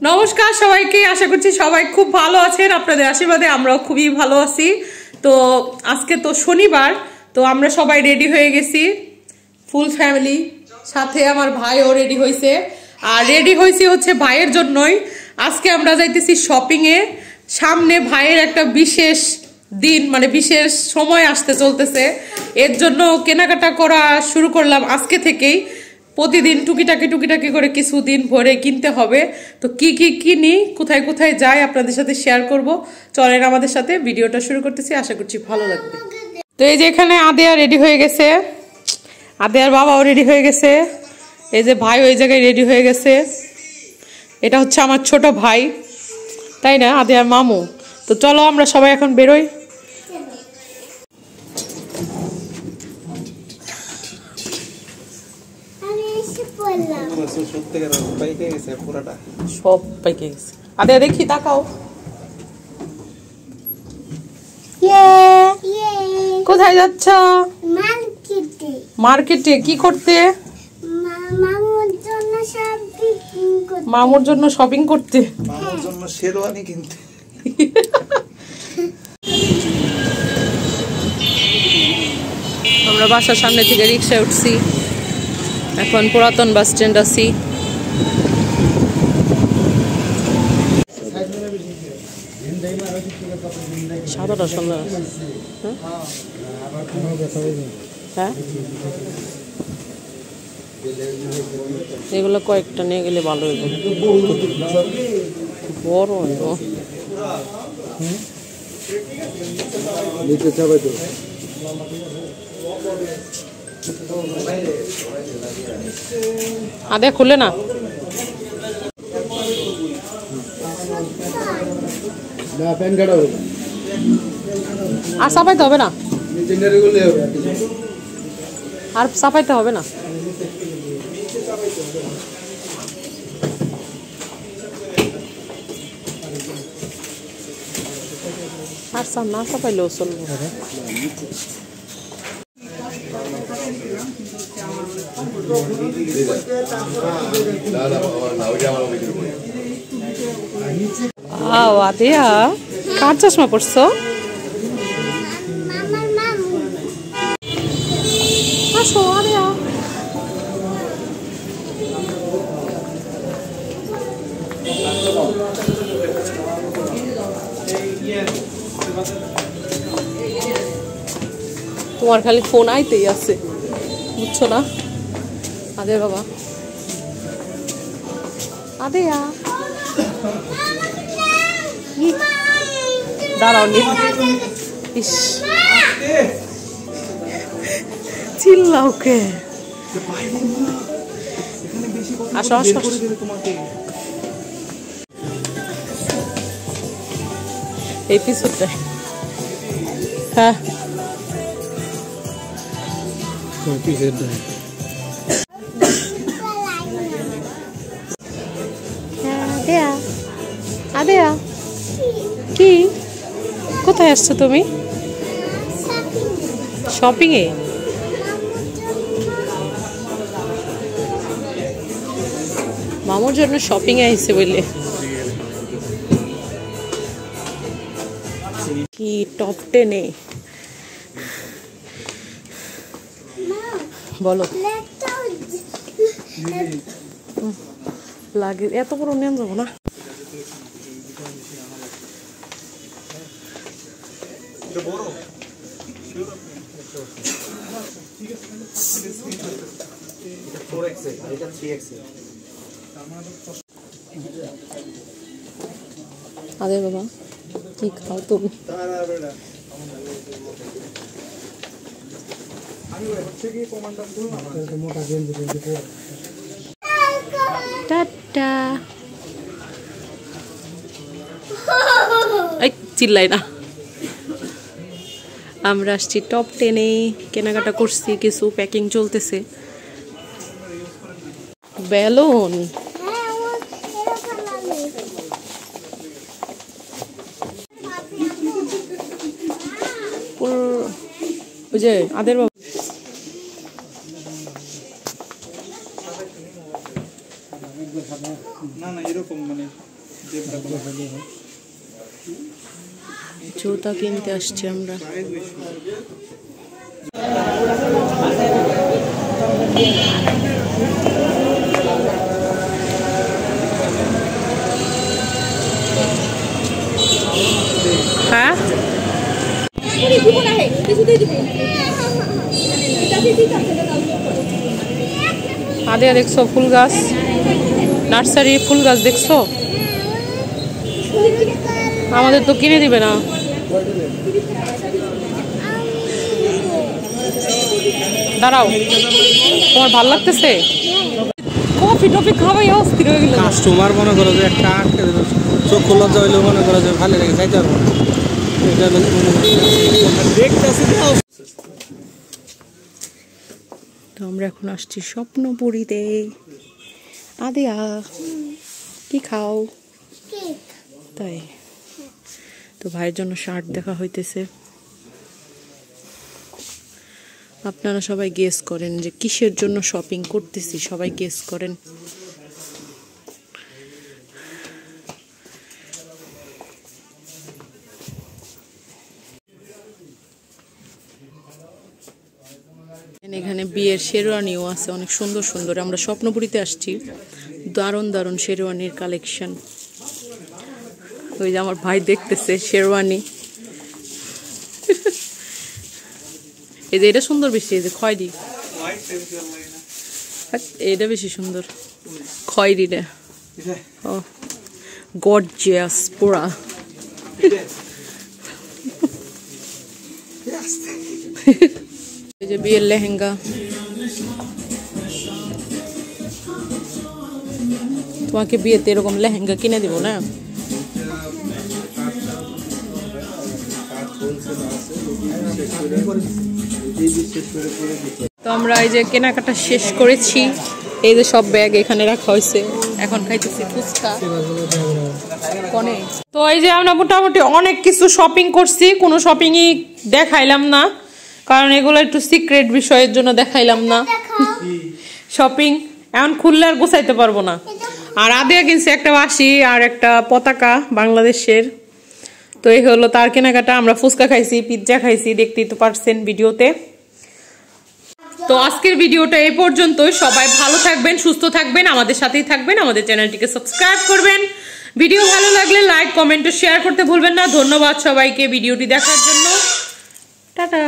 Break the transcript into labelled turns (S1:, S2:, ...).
S1: নমস্কার সবাইকে, আশা করছি সবাই খুব ভালো আছেন। আপনাদের আশীর্বাদে আমরাও খুবই ভালো আছি। তো আজকে তো শনিবার, তো আমরা সবাই রেডি হয়ে গেছি, ফুল ফ্যামিলি। সাথে আমার ভাইও রেডি হয়েছে, আর রেডি হয়েছি হচ্ছে ভাইয়ের জন্যই। আজকে আমরা যাইতেছি শপিং এ। সামনে ভাইয়ের একটা বিশেষ দিন, মানে বিশেষ সময় আসতে চলতেছে, এর জন্য কেনাকাটা করা শুরু করলাম আজকে থেকেই। প্রতিদিন টুকিটাকি করে কিছুদিন ভরে কিনতে হবে। তো কি কি কিনি, কোথায় কোথায় যাই, আপনাদের সাথে শেয়ার করব। চলেন আমাদের সাথে, ভিডিওটা শুরু করতেছি, আশা করছি ভালো লাগবে। তো এই যে এখানে আদেয়া রেডি হয়ে গেছে, আদেয়ার বাবাও রেডি হয়ে গেছে, এই যে ভাই ওই জায়গায় রেডি হয়ে গেছে। এটা হচ্ছে আমার ছোট ভাই, তাই না, আদেয়ার মামু। তো চলো আমরা সবাই এখন বেরোই। সব পাইকে গেছে। আদেয়া দেখি, তাকাও। কোথায় যাচ্ছ? মার্কেটে। কি করতে? মামুর জন্য শপিং করতে।
S2: মামুর জন্য শেরওয়ানি কিনতে।
S1: আমরা বাসার সামনে থেকে রিক্সায় উঠছি, এখন পুরাতন বাস স্ট্যান্ড আছি। সাদাটা সুন্দর আছে, হ্যাঁ এগুলো কয়েকটা নিয়ে গেলে ভালো হইব, বড় হইব। আদে খুলে না, আর চাপাইতে হবে না, আর চাপাইতে হবে না। আর না চাপাইলেও চলবে। আদেয়া কার চশমা পড়ছো? আসো আদেয়া। তোমার খালি ফোন আইতেই আছে, বুঝছো না? আদে বাবা, আদেয়া দাঁড়াও নি, ইস চিল্লাও কে? আসো আসো, এই পিছুটা, হ্যাঁ আদেয়া, আদেয়া কি, কোথায় আসছো তুমি? শপিং এ? মামুর জন্য শপিং এ আইছে বলে কি টপ 10 এ বলো লাগে, এত বড় নিয়ে যাবো না। আরে বাবা কি খাও তুমি? টাটা, এই চিল্লাই না। আমরা আসছি টপ 10 এ, কেনাকাটা করছি, কিছু প্যাকিং চলতেছে। বেলুন ওই যে আদের বাবা,
S2: না না এরকম মানে
S1: জুতা কিনতে আসছি আমরা। হ্যাঁ আদে দেখছো ফুল গাছ, নার্সারির ফুল গাছ দেখছো? আমাদের তো কিনে দিবে না। দাঁড়াও, তোমার ভাল লাগতেছে? কফি টফি খাওয়াই অস্থির হয়ে গেল।
S3: কাস্টমার মনে করো যে একটা আটকে দিল, চোখ লজ্জা হইলেও মনে করো যে ভালো লেগে যাইতে পারবো না।
S1: তো আমরা এখন আসছি স্বপ্নপুরীতে। আদিয়া কি খাও? তাই তো ভাইয়ের জন্য শার্ট দেখা হইতেছে। আপনারা সবাই গেস করেন যে কিসের জন্য শপিং করতেছি, সবাই গেস করেন। এখানে বিয়ের শেরওয়ানিও আছে, অনেক সুন্দর সুন্দর। আমরা স্বপ্নপুরীতে আসছি, দারুণ দারুণ শেরওয়ানির কালেকশন। ওই যে আমার ভাই দেখতেছে শেরওয়ানি। এই যে এটা সুন্দর বেশি, এই যে খয়েরি, এটা বেশি সুন্দর খয়েরিটা। ও গর্জিয়াস পুরা। এই যে বিয়ের লেহেঙ্গা, তোমাকে বিয়েতে এরকম লেহেঙ্গা কিনে দিব না? তো আমরা এই যে কেনাকাটা শেষ করেছি, এই যে সব ব্যাগ এখানে রাখা হয়েছে, এখন খাইতেছি ফুচকা। তো এই যে আমরা মোটামুটি অনেক কিছু শপিং করছি, কোনো শপিংই দেখাইলাম না কারণ এগুলো একটু সিক্রেট বিষয়ের জন্য দেখাইলাম না। শপিং এখন খুললে আর গোছাইতে পারবো না। আর আদিয়া কিনছে একটা বাঁশি আর একটা পতাকা বাংলাদেশের। তো এই হলো তার কেনাকাটা। আমরা ফুচকা খাইছি, পিৎজা খাইছি, দেখতেই তো পারছেন ভিডিওতে। তো আজকের ভিডিওটা এই পর্যন্তই। সবাই ভালো থাকবেন, সুস্থ থাকবেন, আমাদের সাথেই থাকবেন, আমাদের চ্যানেলটিকে সাবস্ক্রাইব করবেন। ভিডিও ভালো লাগলে লাইক কমেন্ট ও শেয়ার করতে ভুলবেন না। ধন্যবাদ সবাইকে ভিডিওটি দেখার জন্য। টাটা।